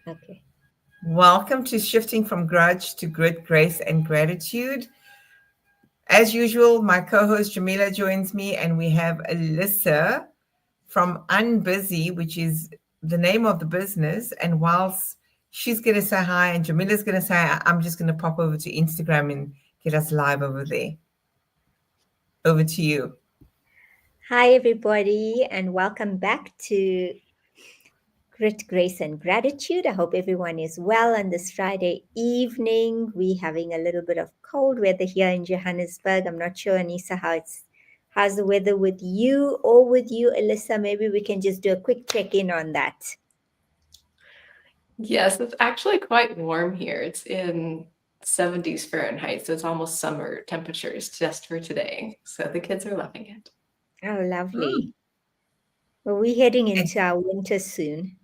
Okay. Welcome to Shifting from Grudge to Grit, Grace, and Gratitude. As usual, my co host Jamila joins me, and we have Alyssa from Unbusy, which is the name of the business. And whilst she's going to say hi and Jamila's going to say hi, I'm just going to pop over to Instagram and get us live over there. Over to you. Hi, everybody, and welcome back to Grit, Grace, and Gratitude. I hope everyone is well on this Friday evening. We're having a little bit of cold weather here in Johannesburg. I'm not sure, Anissa, how's the weather with you or with you, Alyssa? Maybe we can just do a quick check-in on that. Yes, it's actually quite warm here. It's in 70s Fahrenheit, so it's almost summer temperatures just for today. So the kids are loving it. Oh, Mm. lovely. Well, we're heading And- into our winter soon.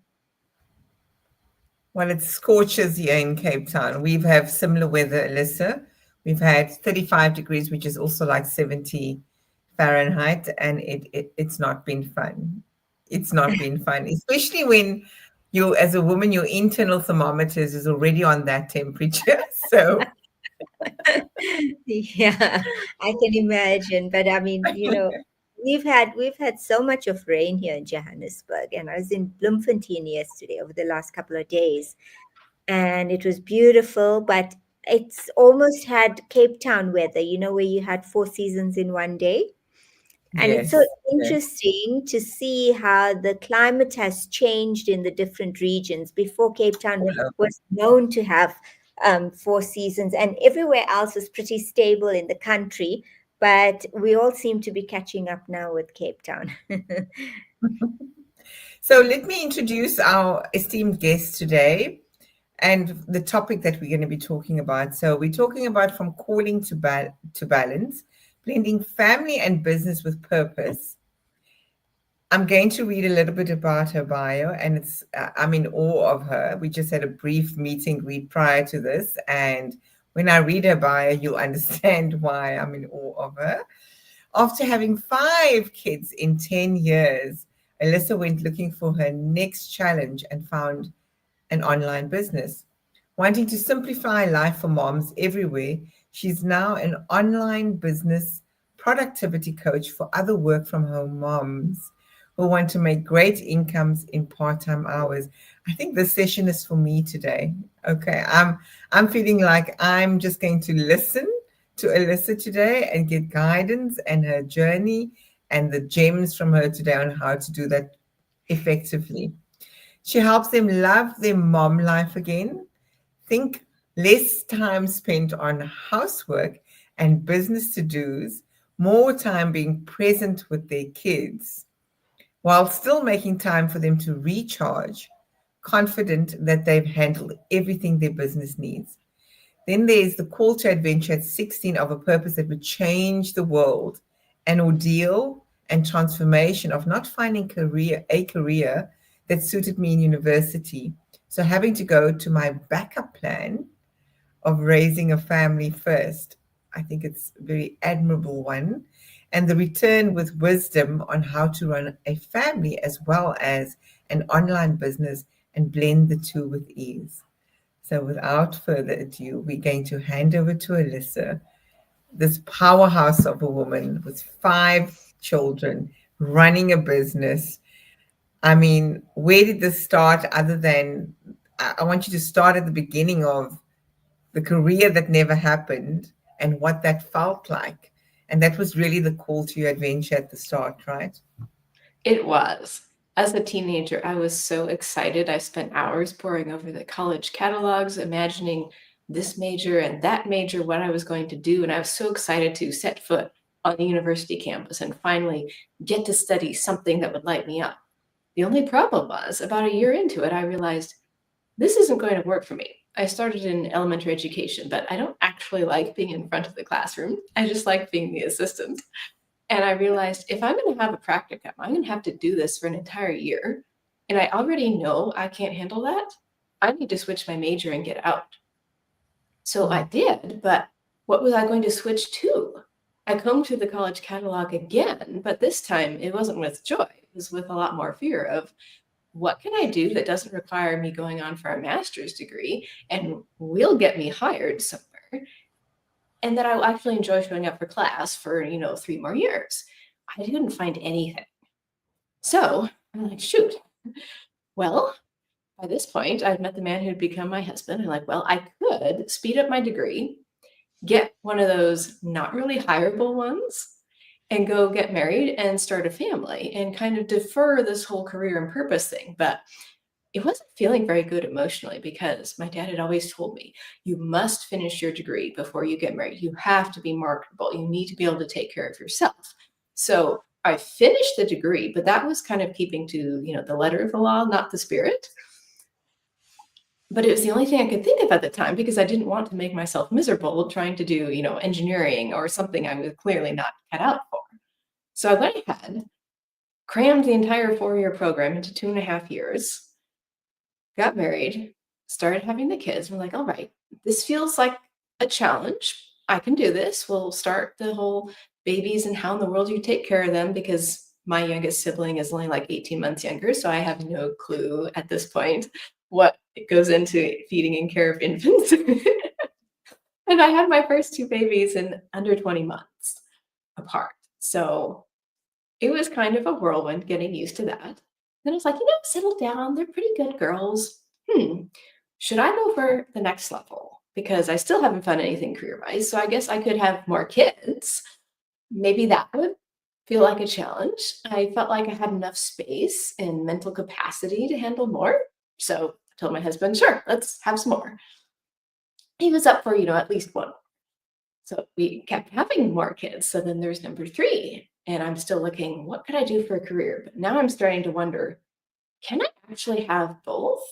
Well, it scorches here in Cape Town. We have similar weather, Alyssa. We've had 35 degrees, which is also like 70 Fahrenheit, and it's not been fun. It's not been fun, especially when you, as a woman, your internal thermometers is already on that temperature. So, Yeah, I can imagine. But I mean, we've had so much of rain here in Johannesburg, and I was in Bloemfontein yesterday over the last couple of days, and it was beautiful. But it's almost had Cape Town weather, where you had four seasons in one day. And it's so yes, yes. interesting to see how the climate has changed in the different regions. Before, Cape Town All over. was known to have four seasons, and everywhere else was pretty stable in the country. But we all seem to be catching up now with Cape Town. So, let me introduce our esteemed guest today and the topic that we're going to be talking about. So, we're talking about from calling to balance, blending family and business with purpose. I'm going to read a little bit about her bio, and I'm in awe of her. We just had a brief meeting greet prior to this, and when I read her bio, you'll understand why I'm in awe of her. After having 5 kids in 10 years, Alyssa went looking for her next challenge and found an online business. Wanting to simplify life for moms everywhere, she's now an online business productivity coach for other work from home moms who want to make great incomes in part-time hours. I think this session is for me today. Okay, I'm feeling like I'm just going to listen to Alyssa today and get guidance and her journey and the gems from her today on how to do that effectively. She helps them love their mom life again, think less time spent on housework and business to dos, more time being present with their kids, while still making time for them to recharge, confident that they've handled everything their business needs. Then there's the call to adventure at 16 of a purpose that would change the world, an ordeal and transformation of not finding a career that suited me in university. So having to go to my backup plan of raising a family first. I think it's a very admirable one. And the return with wisdom on how to run a family as well as an online business and blend the two with ease. So, without further ado, we're going to hand over to Alyssa, this powerhouse of a woman with 5 children, running a business. I mean, where did this start other than I want you to start at the beginning of the career that never happened and what that felt like. And that was really the call to your adventure at the start, right? It was. As a teenager, I was so excited. I spent hours poring over the college catalogs, imagining this major and that major, what I was going to do. And I was so excited to set foot on the university campus and finally get to study something that would light me up. The only problem was, about a year into it, I realized this isn't going to work for me. I started in elementary education, but I don't actually like being in front of the classroom. I just like being the assistant. And I realized if I'm going to have a practicum, I'm going to have to do this for an entire year. And I already know I can't handle that. I need to switch my major and get out. So I did, but what was I going to switch to? I combed through the college catalog again, but this time it wasn't with joy. It was with a lot more fear of what can I do that doesn't require me going on for a master's degree and will get me hired somewhere, and that I will actually enjoy showing up for class for, 3 more years? I didn't find anything. So I'm like, shoot. Well, by this point, I'd met the man who'd become my husband. I'm like, well, I could speed up my degree, get one of those not really hireable ones, and go get married and start a family and kind of defer this whole career and purpose thing. But it wasn't feeling very good emotionally because my dad had always told me, you must finish your degree before you get married. You have to be marketable. You need to be able to take care of yourself. So I finished the degree, but that was kind of keeping to, the letter of the law, not the spirit. But it was the only thing I could think of at the time because I didn't want to make myself miserable trying to do, engineering or something I was clearly not cut out for. So I went ahead, crammed the entire 4-year program into 2.5 years, got married, started having the kids. We're like, all right, this feels like a challenge. I can do this. We'll start the whole babies and how in the world you take care of them, because my youngest sibling is only like 18 months younger. So I have no clue at this point what it goes into feeding and care of infants. And I had my first 2 babies in under 20 months apart. So it was kind of a whirlwind getting used to that. Then I was like, settle down. They're pretty good girls. Should I go for the next level? Because I still haven't found anything career-wise. So I guess I could have more kids. Maybe that would feel like a challenge. I felt like I had enough space and mental capacity to handle more. So I told my husband, sure, let's have some more. He was up for, at least one. So we kept having more kids. So then there's number 3. And I'm still looking, what could I do for a career? But now I'm starting to wonder, can I actually have both?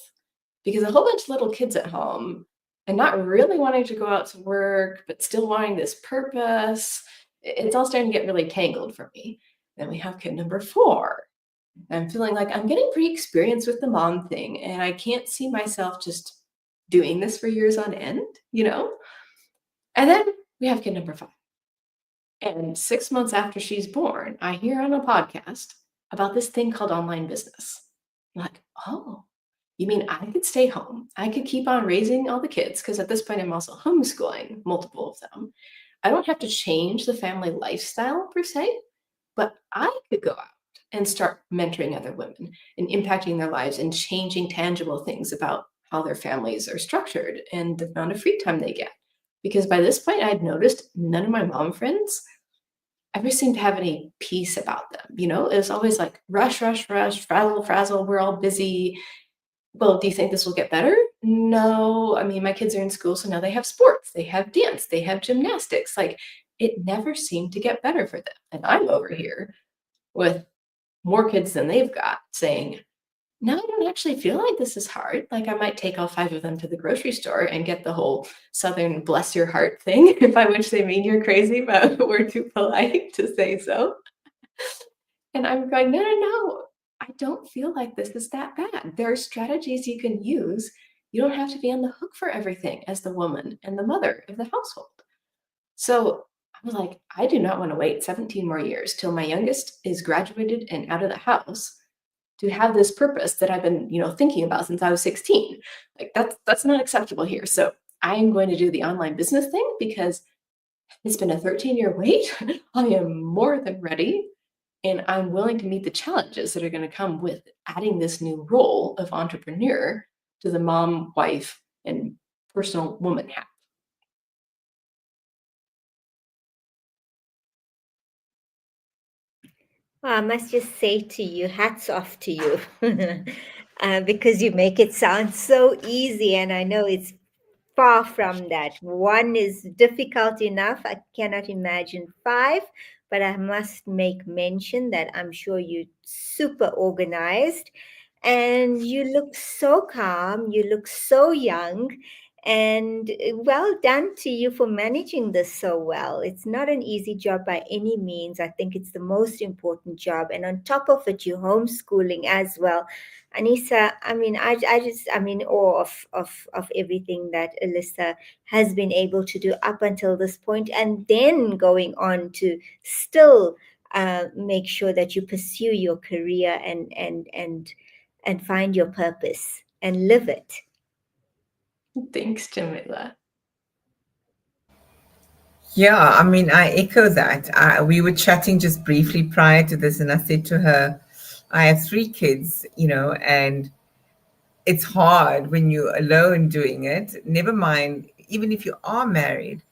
Because a whole bunch of little kids at home and not really wanting to go out to work, but still wanting this purpose, it's all starting to get really tangled for me. Then we have kid number 4. I'm feeling like I'm getting pretty experienced with the mom thing, and I can't see myself just doing this for years on end, And then we have kid number 5. And 6 months after she's born, I hear on a podcast about this thing called online business. I'm like, oh, you mean I could stay home? I could keep on raising all the kids, because at this point I'm also homeschooling multiple of them. I don't have to change the family lifestyle per se, but I could go out and start mentoring other women and impacting their lives and changing tangible things about how their families are structured and the amount of free time they get. Because by this point, I'd noticed none of my mom friends ever seemed to have any peace about them. It was always like rush, rush, rush, frazzle, frazzle. We're all busy. Well, do you think this will get better? No. I mean, my kids are in school, so now they have sports, they have dance, they have gymnastics. Like, it never seemed to get better for them. And I'm over here with more kids than they've got saying, no, I don't actually feel like this is hard. Like, I might take all 5 of them to the grocery store and get the whole Southern bless your heart thing, by which they mean you're crazy, but we're too polite to say so. And I'm going, no, no, no. I don't feel like this is that bad. There are strategies you can use. You don't have to be on the hook for everything as the woman and the mother of the household. So I was like, I do not want to wait 17 more years till my youngest is graduated and out of the house to have this purpose that I've been, thinking about since I was 16. Like, that's not acceptable here. So I am going to do the online business thing because it's been a 13-year wait. I am more than ready. And I'm willing to meet the challenges that are going to come with adding this new role of entrepreneur to the mom, wife, and personal woman hat. Well, I must just say to you, hats off to you, because you make it sound so easy, and I know it's far from that. 1 is difficult enough. I cannot imagine 5, but I must make mention that I'm sure you're super organized and you look so calm, you look so young, and well done to you for managing this so well. It's not an easy job by any means. I think it's the most important job. And on top of it, you're homeschooling as well. Anissa, I mean, I'm in awe of everything that Alyssa has been able to do up until this point, and then going on to still make sure that you pursue your career and and find your purpose and live it. Thanks, Jamila. Yeah, I mean, I echo that. We were chatting just briefly prior to this, and I said to her, I have 3 kids, and it's hard when you're alone doing it. Never mind, even if you are married,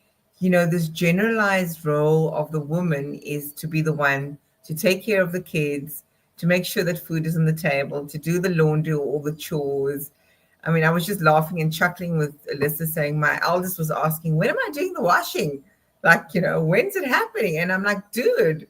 this generalized role of the woman is to be the one to take care of the kids, to make sure that food is on the table, to do the laundry or all the chores. I mean, I was just laughing and chuckling with Alyssa saying my eldest was asking, when am I doing the washing? Like, when's it happening? And I'm like, dude,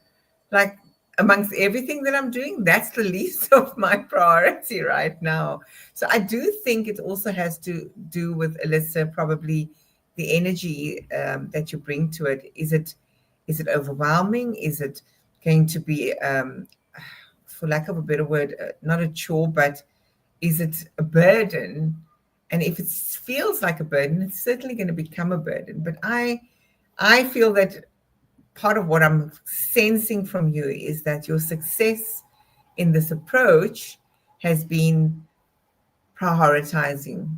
like amongst everything that I'm doing, that's the least of my priority right now. So I do think it also has to do with, Alyssa, probably the energy that you bring to it. Is it overwhelming? Is it going to be, for lack of a better word, not a chore, but is it a burden? And if it feels like a burden, it's certainly going to become a burden. But I feel that part of what I'm sensing from you is that your success in this approach has been prioritizing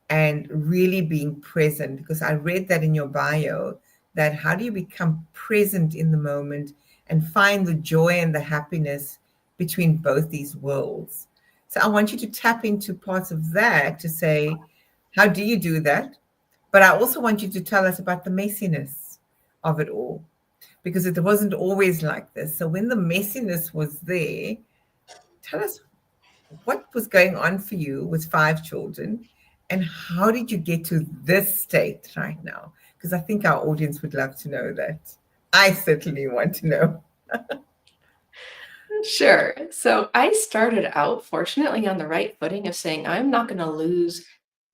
and really being present, because I read that in your bio, that how do you become present in the moment and find the joy and the happiness between both these worlds. So I want you to tap into parts of that to say, how do you do that? But I also want you to tell us about the messiness of it all, because it wasn't always like this. So when the messiness was there, tell us what was going on for you with 5 children, and how did you get to this state right now? Because I think our audience would love to know that. I certainly want to know. Sure. So I started out, fortunately, on the right footing of saying, I'm not going to lose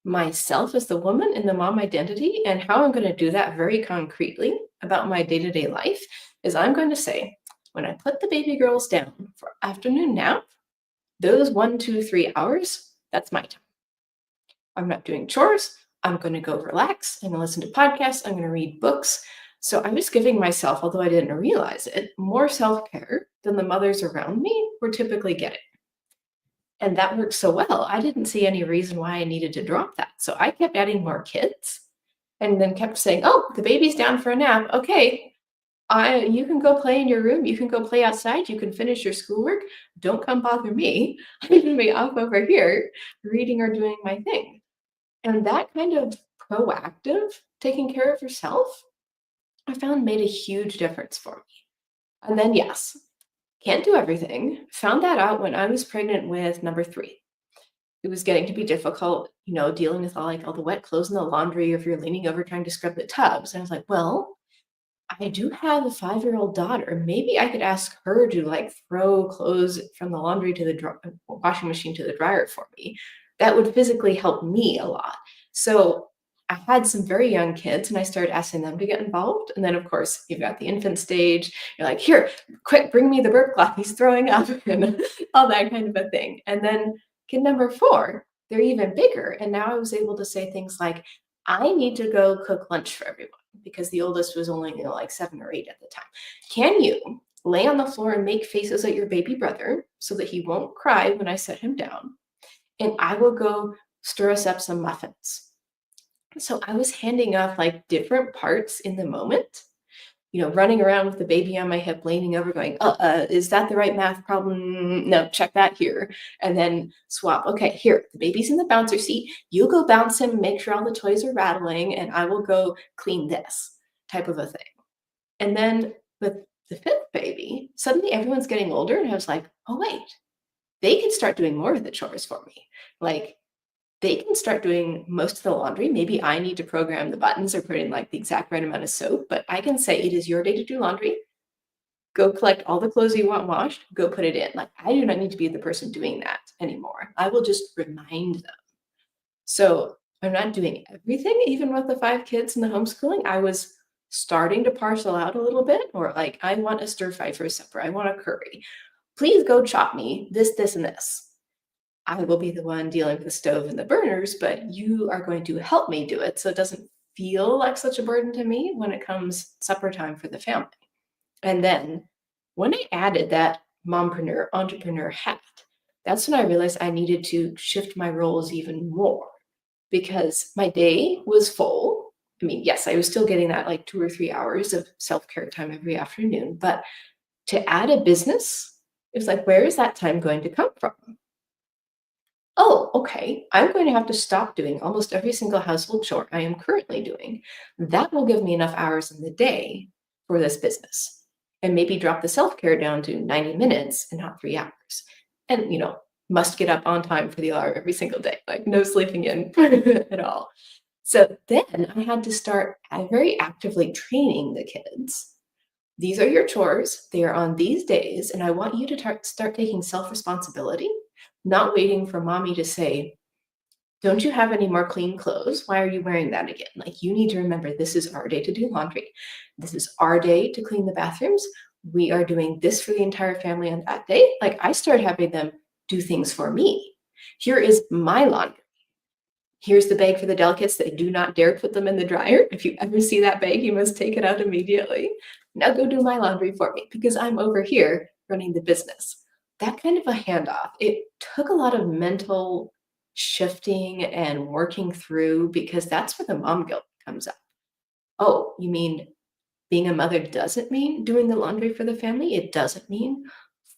myself as the woman in the mom identity. And how I'm going to do that very concretely about my day-to-day life is I'm going to say, when I put the baby girls down for afternoon nap, those 1, 2, 3 hours, that's my time. I'm not doing chores. I'm going to go relax. I'm going to listen to podcasts. I'm going to read books. So I was giving myself, although I didn't realize it, more self-care than the mothers around me were typically getting. And that worked so well. I didn't see any reason why I needed to drop that. So I kept adding more kids and then kept saying, oh, the baby's down for a nap. Okay, you can go play in your room. You can go play outside. You can finish your schoolwork. Don't come bother me. I'm going to be off over here reading or doing my thing. And that kind of proactive taking care of yourself, I found made a huge difference for me. And then, yes, can't do everything. Found that out when I was pregnant with number 3. It was getting to be difficult, dealing with all the wet clothes in the laundry, or if you're leaning over trying to scrub the tubs. And I was like, well, I do have a 5-year-old daughter. Maybe I could ask her to throw clothes from the laundry to the washing machine to the dryer for me. That would physically help me a lot. So I had some very young kids and I started asking them to get involved. And then, of course, you've got the infant stage. You're like, here, quick, bring me the burp cloth. He's throwing up and all that kind of a thing. And then kid number 4, they're even bigger. And now I was able to say things like, I need to go cook lunch for everyone, because the oldest was only 7 or 8 at the time. Can you lay on the floor and make faces at your baby brother so that he won't cry when I set him down? And I will go stir us up some muffins. So I was handing off different parts in the moment, running around with the baby on my hip, leaning over going, is that the right math problem? No, check that here. And then swap. Okay, here, the baby's in the bouncer seat. You go bounce him, make sure all the toys are rattling, and I will go clean this type of a thing. And then with the 5th baby, suddenly everyone's getting older. And I was like, oh, wait, they can start doing more of the chores for me. They can start doing most of the laundry. Maybe I need to program the buttons or put in the exact right amount of soap, but I can say it is your day to do laundry. Go collect all the clothes you want washed, go put it in. I do not need to be the person doing that anymore. I will just remind them. So I'm not doing everything, even with the 5 kids and the homeschooling. I was starting to parcel out a little bit, or I want a stir fry for supper. I want a curry. Please go chop me this, this, and this. I will be the one dealing with the stove and the burners, but you are going to help me do it so it doesn't feel like such a burden to me when it comes supper time for the family. And then when I added that mompreneur, entrepreneur hat, that's when I realized I needed to shift my roles even more, because my day was full. I mean, yes, I was still getting that like 2 or 3 hours of self-care time every afternoon, but to add a business, it was like, where is that time going to come from? Oh, okay, I'm going to have to stop doing almost every single household chore I am currently doing. That will give me enough hours in the day for this business, and maybe drop the self-care down to 90 minutes and not 3 hours. And, must get up on time for the alarm every single day, like no sleeping in at all. So then I had to start very actively training the kids. These are your chores. They are on these days, and I want you to start taking self-responsibility, not waiting for mommy to say, don't you have any more clean clothes? Why are you wearing that again? Like, you need to remember, this is our day to do laundry. This is our day to clean the bathrooms. We are doing this for the entire family on that day. Like, I started having them do things for me. Here is my laundry. Here's the bag for the delicates. They do not dare put them in the dryer. If you ever see that bag, you must take it out immediately. Now go do my laundry for me, because I'm over here running the business. That kind of a handoff, it took a lot of mental shifting and working through, because that's where the mom guilt comes up. Oh, you mean being a mother doesn't mean doing the laundry for the family? It doesn't mean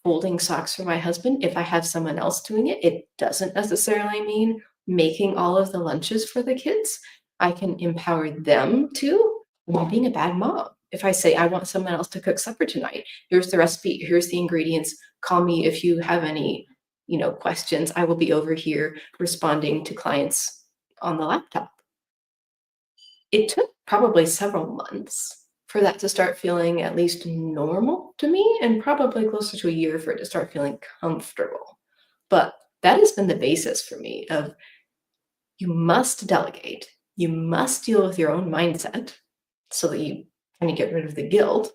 folding socks for my husband if I have someone else doing it. It doesn't necessarily mean making all of the lunches for the kids. I can empower them to, without being a bad mom. If I say, I want someone else to cook supper tonight, here's the recipe, here's the ingredients, call me if you have any, questions. I will be over here responding to clients on the laptop. It took probably several months for that to start feeling at least normal to me, and probably closer to a year for it to start feeling comfortable. But that has been the basis for me of, you must delegate. You must deal with your own mindset so that you kind of get rid of the guilt.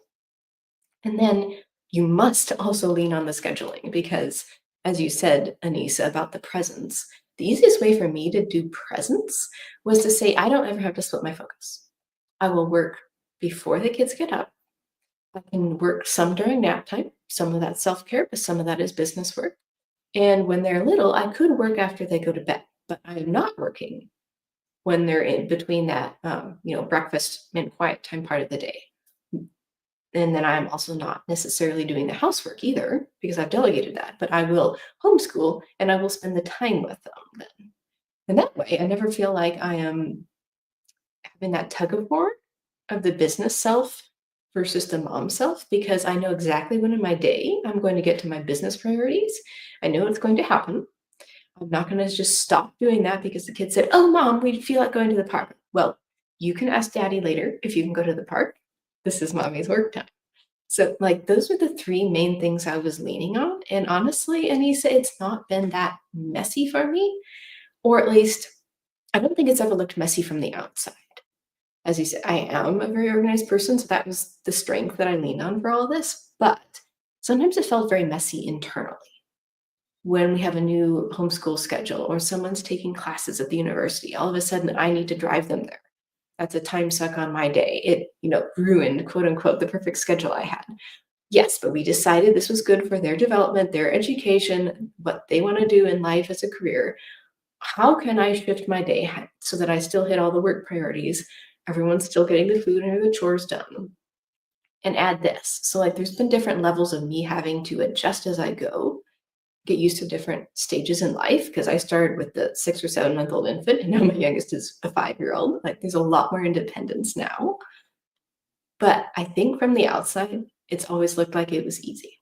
And then you must also lean on the scheduling, because, as you said, Anissa, about the presence, the easiest way for me to do presence was to say, I don't ever have to split my focus. I will work before the kids get up. I can work some during nap time. Some of that's self-care, but some of that is business work. And when they're little, I could work after they go to bed, but I am not working when they're in between that, breakfast and quiet time part of the day. And then I'm also not necessarily doing the housework either, because I've delegated that, but I will homeschool and I will spend the time with them then. And that way, I never feel like I am having that tug of war of the business self versus the mom self, because I know exactly when in my day I'm going to get to my business priorities. I know it's going to happen. I'm not going to just stop doing that because the kid said, oh, mom, we feel like going to the park. Well, you can ask daddy later if you can go to the park. This is mommy's work time. So, like, those are the three main things I was leaning on. And honestly, Anissa, it's not been that messy for me, or at least I don't think it's ever looked messy from the outside. As you said, I am a very organized person, so that was the strength that I leaned on for all this. But sometimes it felt very messy internally. When we have a new homeschool schedule, or someone's taking classes at the university, all of a sudden I need to drive them there. That's a time suck on my day. It, ruined, quote unquote, the perfect schedule I had. Yes, but we decided this was good for their development, their education, what they want to do in life as a career. How can I shift my day so that I still hit all the work priorities? Everyone's still getting the food and the chores done. And add this. So, like, there's been different levels of me having to adjust as I go, get used to different stages in life, because I started with the 6 or 7 month old infant, and now my youngest is a 5-year-old. Like, there's a lot more independence now. But I think from the outside, it's always looked like it was easy.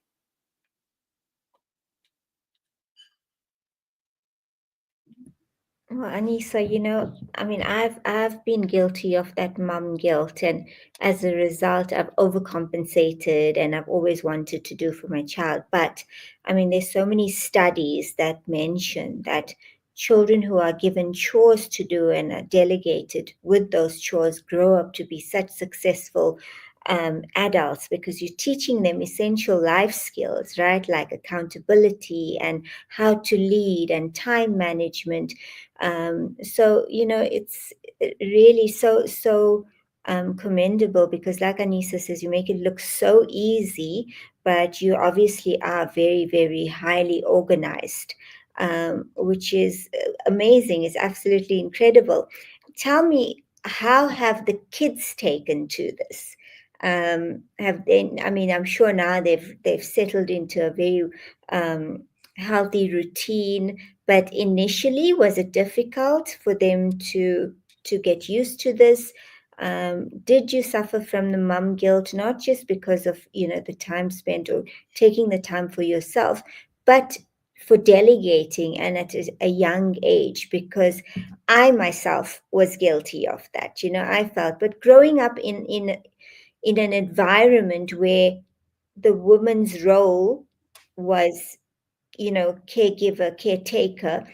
Well, Anissa, I've been guilty of that mom guilt, and as a result, I've overcompensated, and I've always wanted to do for my child. But there's so many studies that mention that children who are given chores to do and are delegated with those chores grow up to be such successful adults, because you're teaching them essential life skills, right? Like accountability and how to lead and time management. So it's really so commendable, because like Anissa says, you make it look so easy, but you obviously are very, very highly organized, which is amazing. It's absolutely incredible. Tell me, how have the kids taken to this? Have they? I mean, I'm sure now they've settled into a very um, healthy routine. But initially, was it difficult for them to get used to this? Did you suffer from the mum guilt, not just because of the time spent or taking the time for yourself, but for delegating and at a young age? Because I myself was guilty of that. I felt, but growing up in an environment where the woman's role was caregiver, caretaker,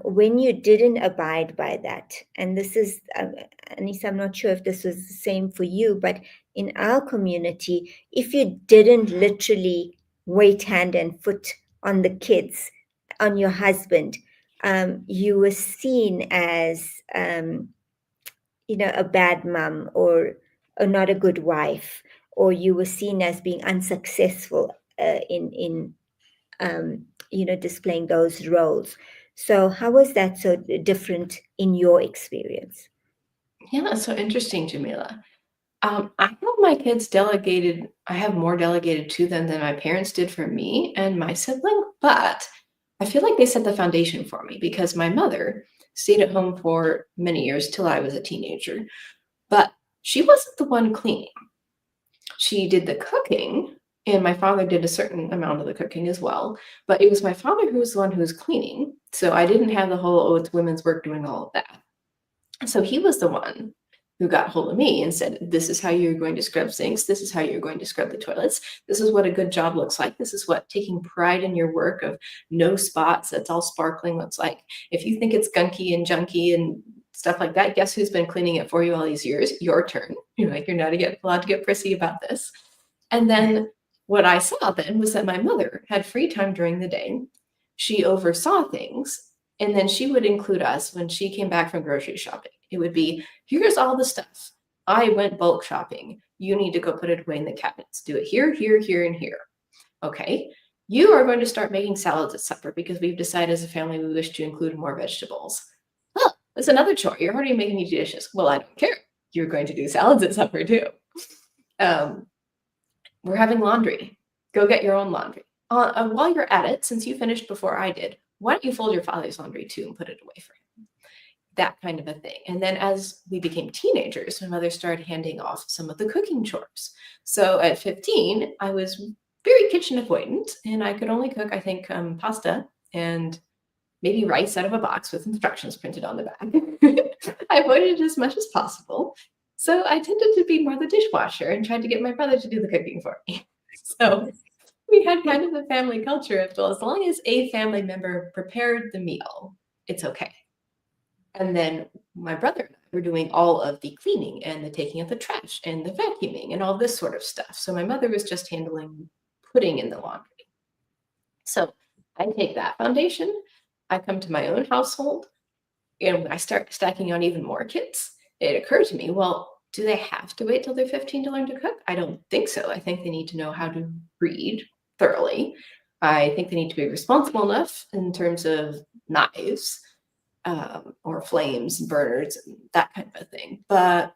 when you didn't abide by that, and this is, Anissa, I'm not sure if this was the same for you, but in our community, if you didn't literally wait hand and foot on the kids, on your husband, you were seen as, a bad mom, or not a good wife, or you were seen as being unsuccessful in displaying those roles. So how was that so different in your experience? Yeah, that's so interesting, Jamila. I have my kids delegated, I have more delegated to them than my parents did for me and my sibling, but I feel like they set the foundation for me because my mother stayed at home for many years till I was a teenager, but she wasn't the one cleaning. She did the cooking, and my father did a certain amount of the cooking as well, but it was my father who was the one who was cleaning. So I didn't have the whole, oh, it's women's work doing all of that. So he was the one who got hold of me and said, this is how you're going to scrub sinks. This is how you're going to scrub the toilets. This is what a good job looks like. This is what taking pride in your work of no spots, that's all sparkling looks like. If you think it's gunky and junky and stuff like that, guess who's been cleaning it for you all these years? Your turn. You're like, you're not allowed to get prissy about this. And then what I saw then was that my mother had free time during the day. She oversaw things, and then she would include us when she came back from grocery shopping. It would be, here's all the stuff. I went bulk shopping. You need to go put it away in the cabinets. Do it here, here, here, and here. Okay. You are going to start making salads at supper because we've decided as a family we wish to include more vegetables. Oh, that's another chore. You're already making these dishes. Well, I don't care. You're going to do salads at supper too. We're having laundry. Go get your own laundry. While you're at it, since you finished before I did, why don't you fold your father's laundry too and put it away for him? That kind of a thing. And then as we became teenagers, my mother started handing off some of the cooking chores. So at 15, I was very kitchen avoidant, and I could only cook, I think, pasta and maybe rice out of a box with instructions printed on the back. I avoided it as much as possible. So I tended to be more the dishwasher and tried to get my brother to do the cooking for me. So we had kind of a family culture of, well, as long as a family member prepared the meal, it's okay. And then my brother and I were doing all of the cleaning and the taking of the trash and the vacuuming and all this sort of stuff. So my mother was just handling putting in the laundry. So I take that foundation, I come to my own household, and when I start stacking on even more kids, it occurred to me, well, do they have to wait till they're 15 to learn to cook? I don't think so. I think they need to know how to read thoroughly. I think they need to be responsible enough in terms of knives or flames, burners, that kind of a thing. But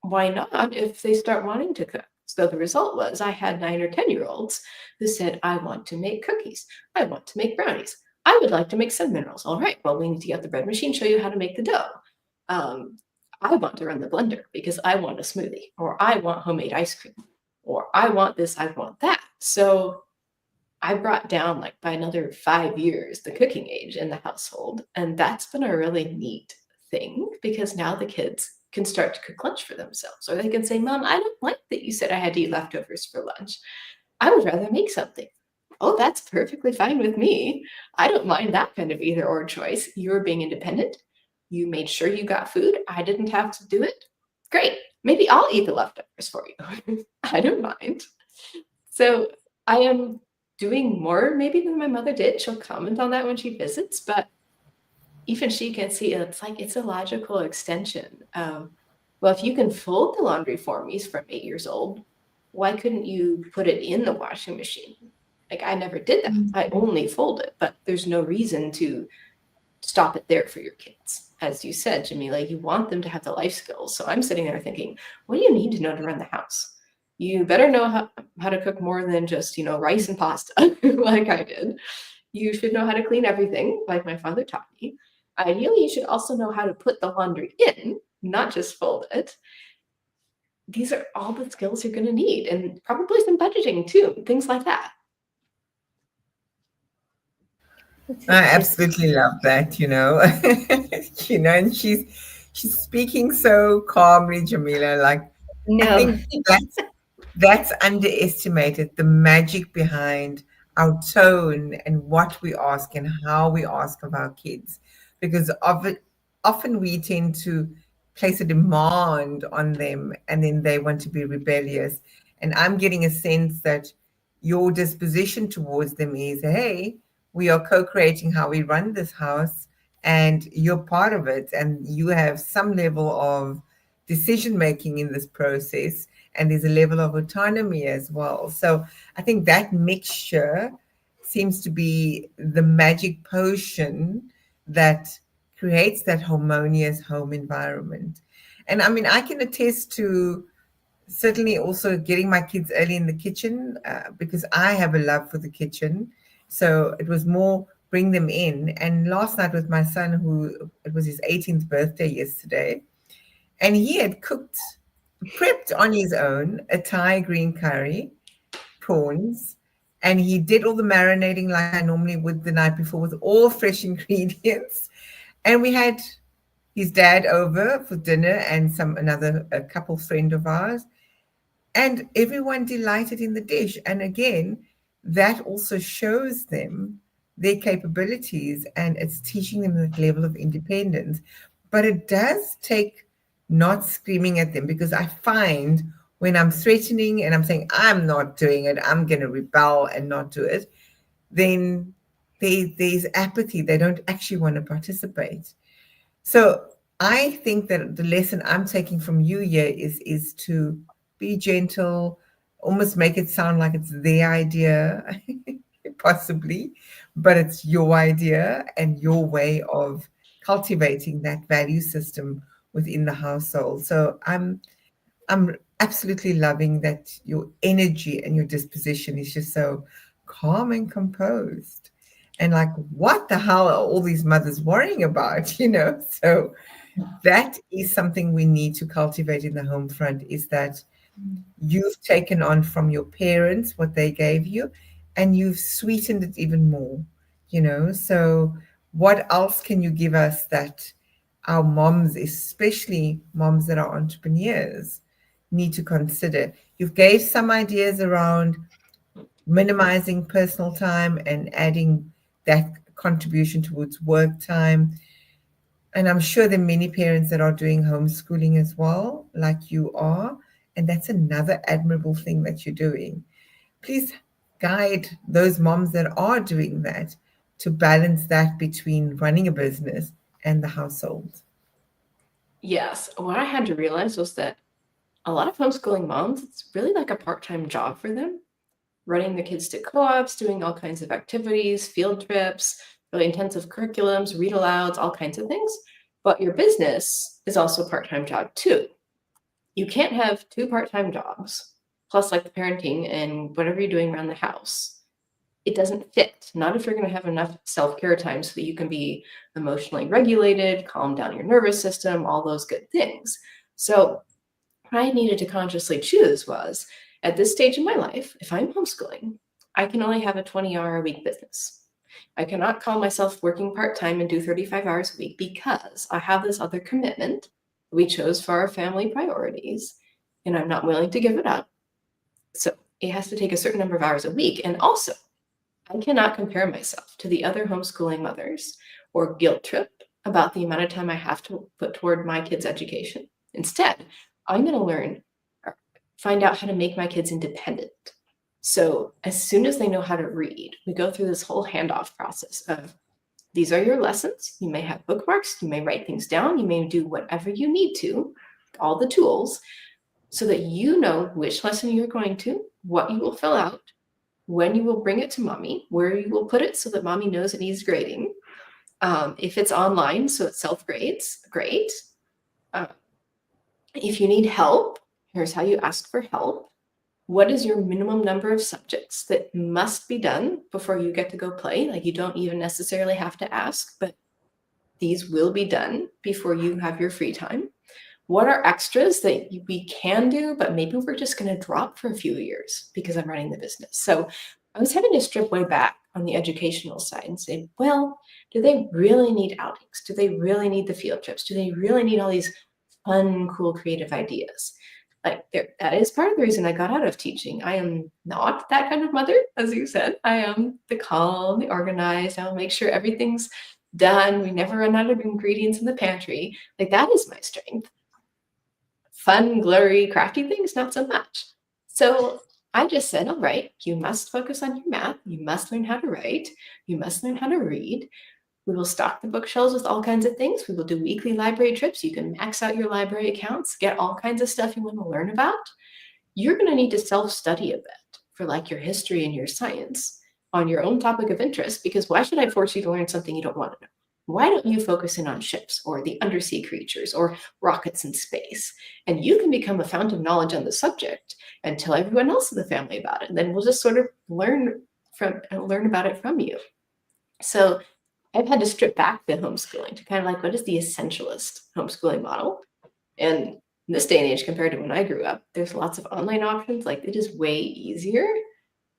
why not if they start wanting to cook? So the result was I had 9 or 10-year-olds who said, I want to make cookies. I want to make brownies. I would like to make cinnamon rolls. All right, well, we need to get the bread machine, show you how to make the dough. I want to run the blender because I want a smoothie, or I want homemade ice cream, or I want this, I want that. So I brought down, like, by another 5 years, the cooking age in the household. And that's been a really neat thing because now the kids can start to cook lunch for themselves. Or they can say, Mom, I don't like that you said I had to eat leftovers for lunch. I would rather make something. Oh, that's perfectly fine with me. I don't mind that kind of either or choice. You were being independent. You made sure you got food. I didn't have to do it. Great. Maybe I'll eat the leftovers for you. I don't mind. So I am doing more maybe than my mother did. She'll comment on that when she visits, but even she can see it's like it's a logical extension of, well, if you can fold the laundry for me from 8 years old, why couldn't you put it in the washing machine? Like, I never did that. I only fold it, but there's no reason to stop it there for your kids. As you said, Jamila, you want them to have the life skills. So I'm sitting there thinking, what do you need to know to run the house? You better know how to cook more than just, rice and pasta like I did. You should know how to clean everything like my father taught me. Ideally, you should also know how to put the laundry in, not just fold it. These are all the skills you're going to need, and probably some budgeting too, things like that. I absolutely love that, and she's speaking so calmly, Jamila. Like, I No. think that's underestimated, the magic behind our tone and what we ask and how we ask of our kids, because often we tend to place a demand on them and then they want to be rebellious. And I'm getting a sense that your disposition towards them is, hey, we are co-creating how we run this house and you're part of it and you have some level of decision making in this process, and there's a level of autonomy as well. So I think that mixture seems to be the magic potion that creates that harmonious home environment. And I mean, I can attest to certainly also getting my kids early in the kitchen, because I have a love for the kitchen. So it was more bring them in. And last night with my son, who it was his 18th birthday yesterday, and he had prepped on his own a Thai green curry, prawns, and he did all the marinating like I normally would the night before with all fresh ingredients. And we had his dad over for dinner and a couple friend of ours, and everyone delighted in the dish. And again, that also shows them their capabilities and it's teaching them that level of independence. But it does take not screaming at them, because I find when I'm threatening and I'm saying, I'm not doing it, I'm going to rebel and not do it, then there's apathy. They don't actually want to participate. So I think that the lesson I'm taking from you here is to be gentle, almost make it sound like it's their idea, possibly, but it's your idea and your way of cultivating that value system within the household. So I'm absolutely loving that your energy and your disposition is just so calm and composed. And like, what the hell are all these mothers worrying about? So that is something we need to cultivate in the home front, is that you've taken on from your parents what they gave you and you've sweetened it even more. So what else can you give us that our moms, especially moms that are entrepreneurs, need to consider? You've gave some ideas around minimizing personal time and adding that contribution towards work time. And I'm sure there are many parents that are doing homeschooling as well, like you are. And that's another admirable thing that you're doing. Please guide those moms that are doing that to balance that between running a business and the household. Yes, what I had to realize was that a lot of homeschooling moms, it's really like a part-time job for them, running the kids to co-ops, doing all kinds of activities, field trips, really intensive curriculums, read alouds, all kinds of things. But your business is also a part-time job too. You can't have two part-time jobs, plus like the parenting and whatever you're doing around the house. It doesn't fit. Not if you're going to have enough self-care time so that you can be emotionally regulated, calm down your nervous system, all those good things. So what I needed to consciously choose was, at this stage in my life, if I'm homeschooling, I can only have a 20-hour-a-week business. I cannot call myself working part-time and do 35 hours a week because I have this other commitment we chose for our family priorities, and I'm not willing to give it up. So it has to take a certain number of hours a week. And also, I cannot compare myself to the other homeschooling mothers or guilt trip about the amount of time I have to put toward my kids' education. Instead, I'm going to learn or find out how to make my kids independent. So as soon as they know how to read, we go through this whole handoff process of, these are your lessons. You may have bookmarks. You may write things down. You may do whatever you need to, all the tools. so that you know which lesson you're going to, what you will fill out, when you will bring it to mommy, where you will put it so that mommy knows it needs grading. If it's online, so it self-grades, great. If you need help, here's how you ask for help. What is your minimum number of subjects that must be done before you get to go play? Like, you don't even necessarily have to ask, but these will be done before you have your free time. What are extras that we can do, but maybe we're just going to drop for a few years because I'm running the business? So I was having to strip way back on the educational side and say, well, do they really need outings? Do they really need the field trips? Do they really need all these fun, cool, creative ideas? Like, that is part of the reason I got out of teaching. I am not that kind of mother, as you said. I am the calm, the organized. I'll make sure everything's done. We never run out of ingredients in the pantry. Like, that is my strength. Fun, glurry, crafty things, not so much. So I just said, all right, you must focus on your math. You must learn how to write. You must learn how to read. We will stock the bookshelves with all kinds of things. We will do weekly library trips. You can max out your library accounts, get all kinds of stuff you want to learn about. You're going to need to self-study a bit for like your history and your science on your own topic of interest, because why should I force you to learn something you don't want to know? Why don't you focus in on ships or the undersea creatures or rockets in space? And you can become a fount of knowledge on the subject and tell everyone else in the family about it. And then we'll just sort of learn about it from you. So I've had to strip back the homeschooling to kind of like, what is the essentialist homeschooling model? And in this day and age, compared to when I grew up, there's lots of online options. Like, it is way easier.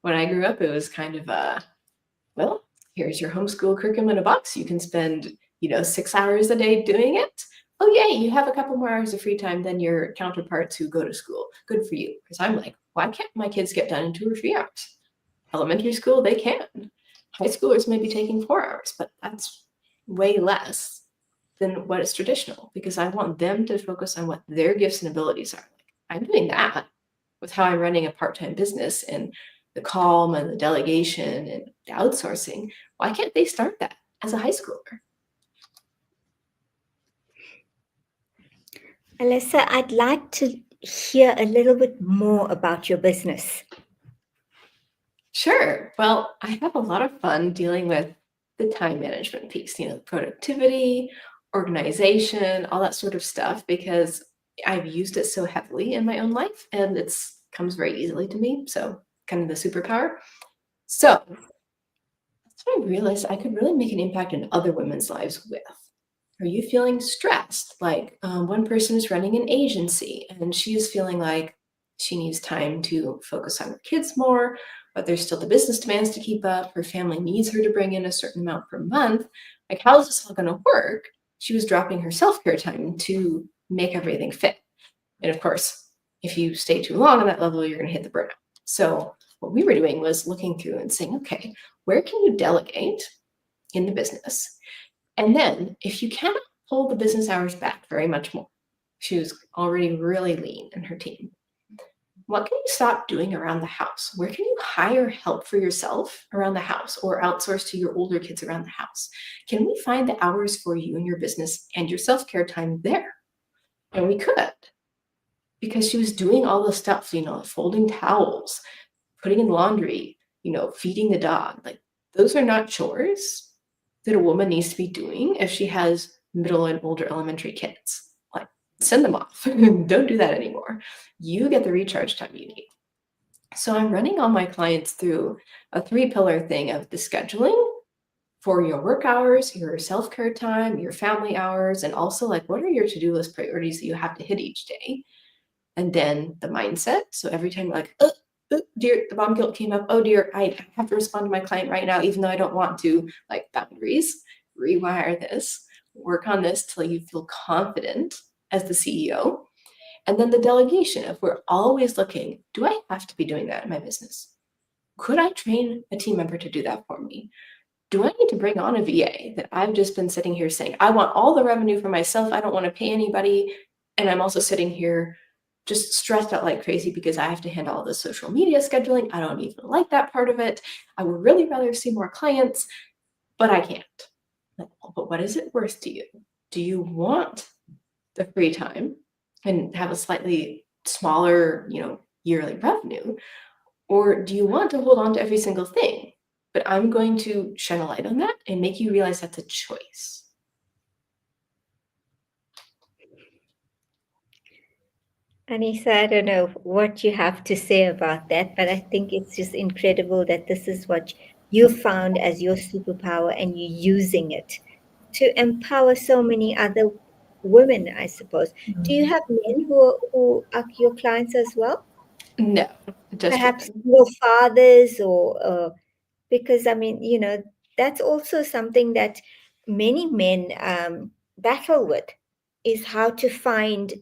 When I grew up, it was kind of well, here's your homeschool curriculum in a box. You can spend, 6 hours a day doing it. Oh, yay, you have a couple more hours of free time than your counterparts who go to school. Good for you. Because I'm like, why can't my kids get done in 2 or 3 hours? Elementary school, they can. High schoolers may be taking 4 hours, but that's way less than what is traditional, because I want them to focus on what their gifts and abilities are. Like, I'm doing that with how I'm running a part-time business and the calm and the delegation and the outsourcing. Why can't they start that as a high schooler? Alyssa, I'd like to hear a little bit more about your business. Sure. Well, I have a lot of fun dealing with the time management piece, productivity, organization, all that sort of stuff, because I've used it so heavily in my own life and it comes very easily to me. So kind of the superpower. So that's what I realized I could really make an impact in other women's lives with. Are you feeling stressed? Like, one person is running an agency and she's feeling like she needs time to focus on her kids more, but there's still the business demands to keep up. Her family needs her to bring in a certain amount per month. Like, how is this all going to work? She was dropping her self-care time to make everything fit. And of course, if you stay too long on that level, you're going to hit the burnout. So what we were doing was looking through and saying, okay, where can you delegate in the business? And then if you cannot pull the business hours back very much more, she was already really lean in her team. What can you stop doing around the house? Where can you hire help for yourself around the house or outsource to your older kids around the house? Can we find the hours for you and your business and your self-care time there? And we could, because she was doing all the stuff, folding towels, putting in laundry, feeding the dog. Like, those are not chores that a woman needs to be doing if she has middle and older elementary kids. Like, send them off. Don't do that anymore. You get the recharge time you need. So I'm running all my clients through a 3-pillar thing of the scheduling for your work hours, your self-care time, your family hours, and also like, what are your to-do list priorities that you have to hit each day? And then the mindset. So every time you're like, oh dear, the mom guilt came up. Oh dear, I have to respond to my client right now, even though I don't want to. Like, boundaries, rewire this, work on this till you feel confident as the CEO. And then the delegation of, we're always looking, do I have to be doing that in my business? Could I train a team member to do that for me? Do I need to bring on a VA that I've just been sitting here saying, I want all the revenue for myself. I don't want to pay anybody. And I'm also sitting here just stressed out like crazy because I have to handle all the social media scheduling. I don't even like that part of it. I would really rather see more clients, but I can't. But what is it worth to you? Do you want the free time and have a slightly smaller, yearly revenue? Or do you want to hold on to every single thing? But I'm going to shine a light on that and make you realize that's a choice. Anissa, I don't know what you have to say about that, but I think it's just incredible that this is what you found as your superpower and you're using it to empower so many other women, I suppose. Do you have men who are your clients as well? No, just Perhaps women. your fathers or because I mean, that's also something that many men battle with is how to find,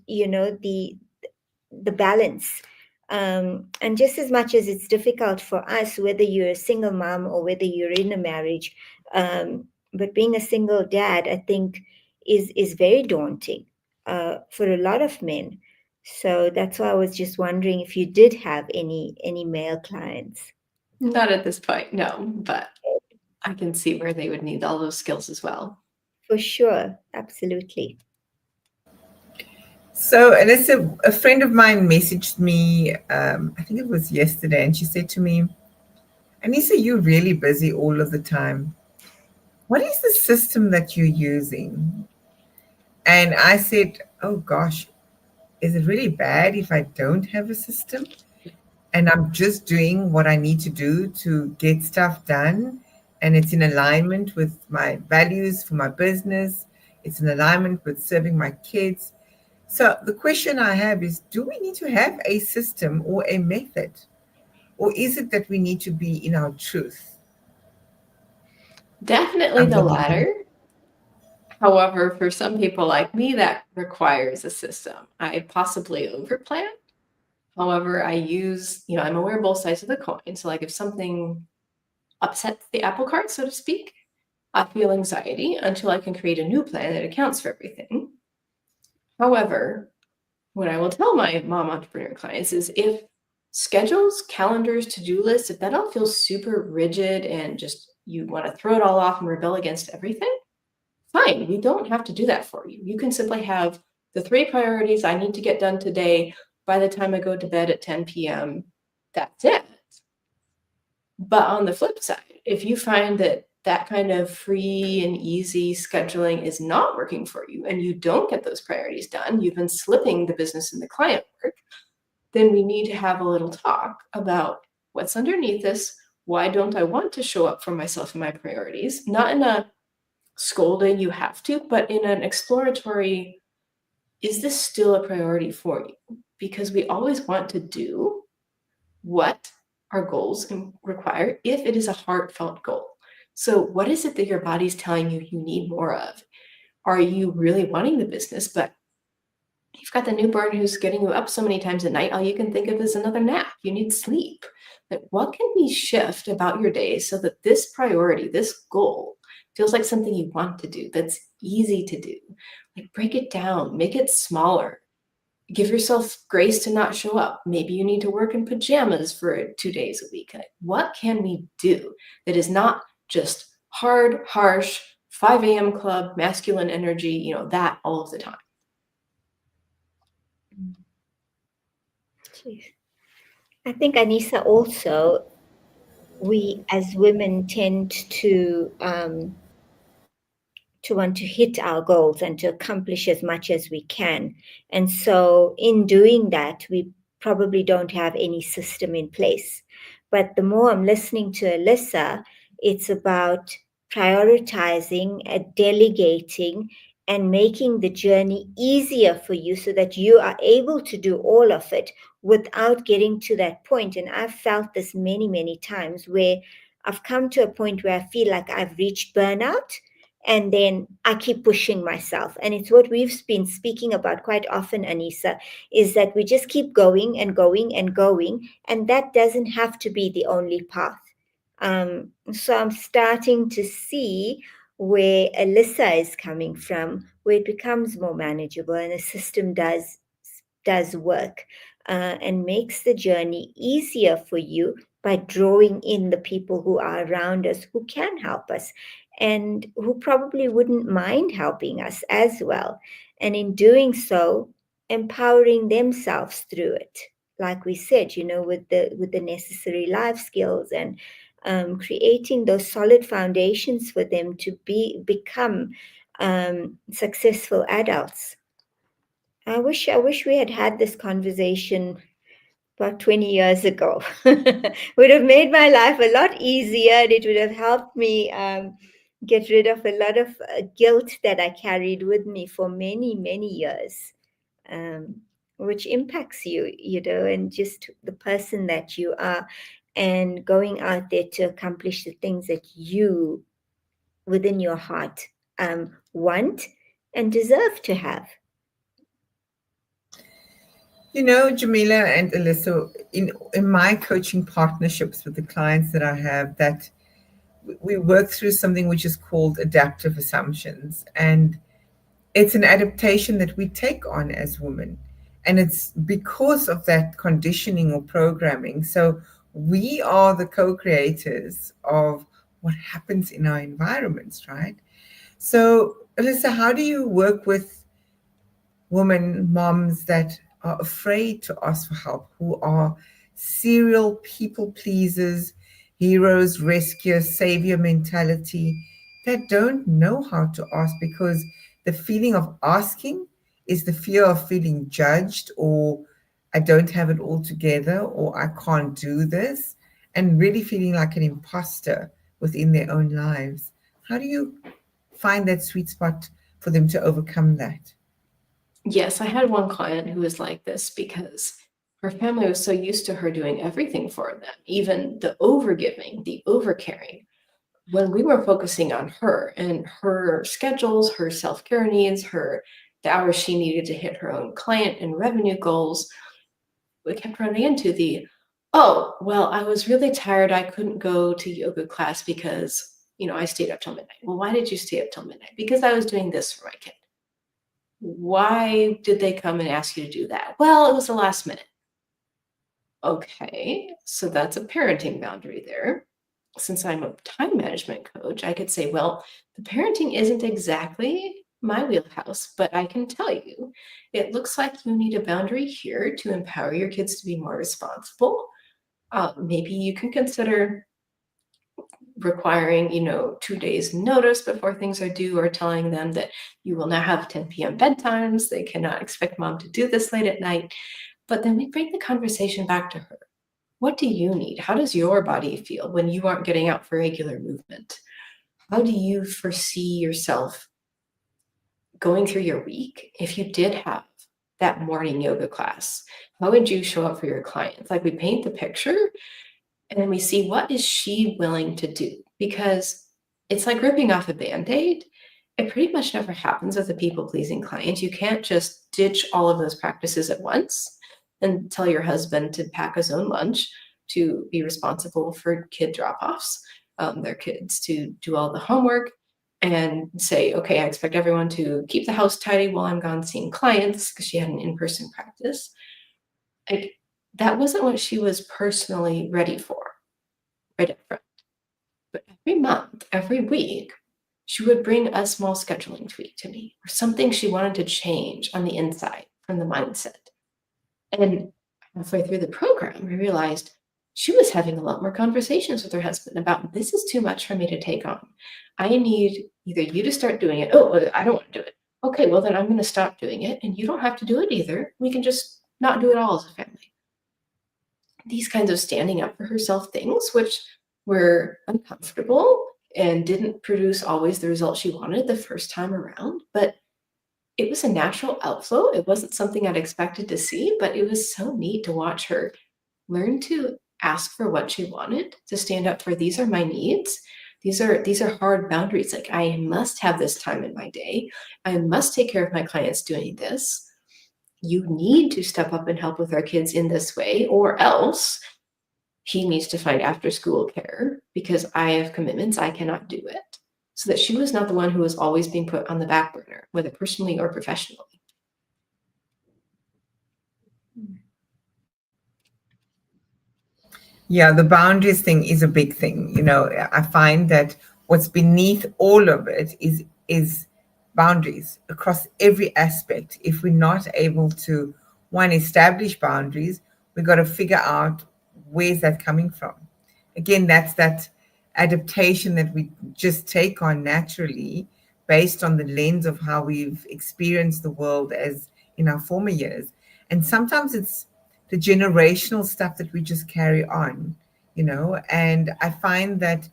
the balance. And just as much as it's difficult for us, whether you're a single mom or whether you're in a marriage, but being a single dad, I think, is very daunting for a lot of men. So that's why I was just wondering if you did have any male clients. Not at this point, no, but I can see where they would need all those skills as well. For sure, absolutely. So, Alyssa, a friend of mine messaged me, I think it was yesterday, and she said to me, Anissa, you're really busy all of the time. What is the system that you're using? And I said, oh gosh, is it really bad if I don't have a system and I'm just doing what I need to do to get stuff done? And it's in alignment with my values for my business, it's in alignment with serving my kids. So the question I have is, do we need to have a system or a method? Or is it that we need to be in our truth? Definitely I'm the beginning. latter. However, for some people like me, that requires a system. I possibly overplan. However, I'm aware of both sides of the coin. So, like, if something upsets the apple cart, so to speak, I feel anxiety until I can create a new plan that accounts for everything. However, what I will tell my mom entrepreneur clients is if schedules, calendars, to-do lists, if that all feels super rigid and just you want to throw it all off and rebel against everything, fine. We don't have to do that for you. You can simply have the 3 priorities I need to get done today by the time I go to bed at 10 p.m. That's it. But on the flip side, if you find that that kind of free and easy scheduling is not working for you and you don't get those priorities done, you've been slipping the business and the client work, then we need to have a little talk about what's underneath this. Why don't I want to show up for myself and my priorities? Not in a scolding, you have to, but in an exploratory, is this still a priority for you? Because we always want to do what our goals require if it is a heartfelt goal. So, what is it that your body's telling you you need more of? Are you really wanting the business, but you've got the newborn who's getting you up so many times a night, all you can think of is another nap. You need sleep. Like, what can we shift about your day so that this priority, this goal, feels like something you want to do, that's easy to do? Like, break it down, make it smaller. Give yourself grace to not show up. Maybe you need to work in pajamas for 2 days a week. Like, what can we do that is not just hard, harsh, 5 a.m. club, masculine energy, that all of the time? Jeez. I think, Anissa, also, we as women tend to want to hit our goals and to accomplish as much as we can. And so, in doing that, we probably don't have any system in place. But the more I'm listening to Alyssa, it's about prioritizing, delegating, and making the journey easier for you so that you are able to do all of it without getting to that point. And I've felt this many, many times where I've come to a point where I feel like I've reached burnout and then I keep pushing myself. And it's what we've been speaking about quite often, Anissa, is that we just keep going and going and going, and that doesn't have to be the only path. So I'm starting to see where Alyssa is coming from, where it becomes more manageable and a system does work and makes the journey easier for you by drawing in the people who are around us who can help us and who probably wouldn't mind helping us as well. And in doing so, empowering themselves through it, like we said, with the necessary life skills, and creating those solid foundations for them to become successful adults. I wish we had this conversation about 20 years ago. Would have made my life a lot easier, and it would have helped me get rid of a lot of guilt that I carried with me for many, many years, which impacts you, and just the person that you are, and going out there to accomplish the things that you, within your heart, want and deserve to have. Jamila and Alyssa, in my coaching partnerships with the clients that I have, that we work through something which is called adaptive assumptions. And it's an adaptation that we take on as women. And it's because of that conditioning or programming. So we are the co-creators of what happens in our environments, right? So, Alyssa, how do you work with women, moms that are afraid to ask for help, who are serial people pleasers, heroes, rescuers, savior mentality, that don't know how to ask because the feeling of asking is the fear of feeling judged, or I don't have it all together, or I can't do this, and really feeling like an imposter within their own lives? How do you find that sweet spot for them to overcome that? Yes, I had one client who was like this because her family was so used to her doing everything for them, even the overgiving, the overcaring. When we were focusing on her and her schedules, her self-care needs, the hours she needed to hit her own client and revenue goals, we kept running into oh, well, I was really tired. I couldn't go to yoga class because, I stayed up till midnight. Well, why did you stay up till midnight? Because I was doing this for my kid. Why did they come and ask you to do that? Well, it was the last minute. Okay, so that's a parenting boundary there. Since I'm a time management coach, I could say, well, the parenting isn't exactly my wheelhouse, but I can tell you, it looks like you need a boundary here to empower your kids to be more responsible. Maybe you can consider requiring 2 days notice before things are due, or telling them that you will now have 10 p.m. bedtimes. They cannot expect mom to do this late at night. But then we bring the conversation back to her. What do you need? How does your body feel when you aren't getting out for regular movement? How do you foresee yourself going through your week if you did have that morning yoga class? How would you show up for your clients? Like, we paint the picture, and then we see, what is she willing to do? Because it's like ripping off a Band-Aid. It pretty much never happens with a people-pleasing client. You can't just ditch all of those practices at once and tell your husband to pack his own lunch, to be responsible for kid drop-offs, their kids to do all the homework, and say, okay, I expect everyone to keep the house tidy while I'm gone seeing clients, because she had an in-person practice. Like, that wasn't what she was personally ready for right up front. But every month, every week, she would bring a small scheduling tweak to me, or something she wanted to change on the inside from the mindset. And halfway through the program, we realized she was having a lot more conversations with her husband about, this is too much for me to take on. I need either you to start doing it. Oh, I don't want to do it. Okay, well, then I'm going to stop doing it, and you don't have to do it either. We can just not do it all as a family. These kinds of standing up for herself things, which were uncomfortable and didn't produce always the result she wanted the first time around, but it was a natural outflow. It wasn't something I'd expected to see, but it was so neat to watch her learn to ask for what she wanted, to stand up for, these are my needs. These are hard boundaries. Like, I must have this time in my day. I must take care of my clients doing this. You need to step up and help with our kids in this way, or else he needs to find after school care because I have commitments. I cannot do it. So that she was not the one who was always being put on the back burner, whether personally or professionally. Yeah, the boundaries thing is a big thing. I find that what's beneath all of it is boundaries across every aspect. If we're not able to, one, establish boundaries, we've got to figure out where's that coming from. Again, that's that adaptation that we just take on naturally based on the lens of how we've experienced the world as in our former years. And sometimes it's the generational stuff that we just carry on, and I find that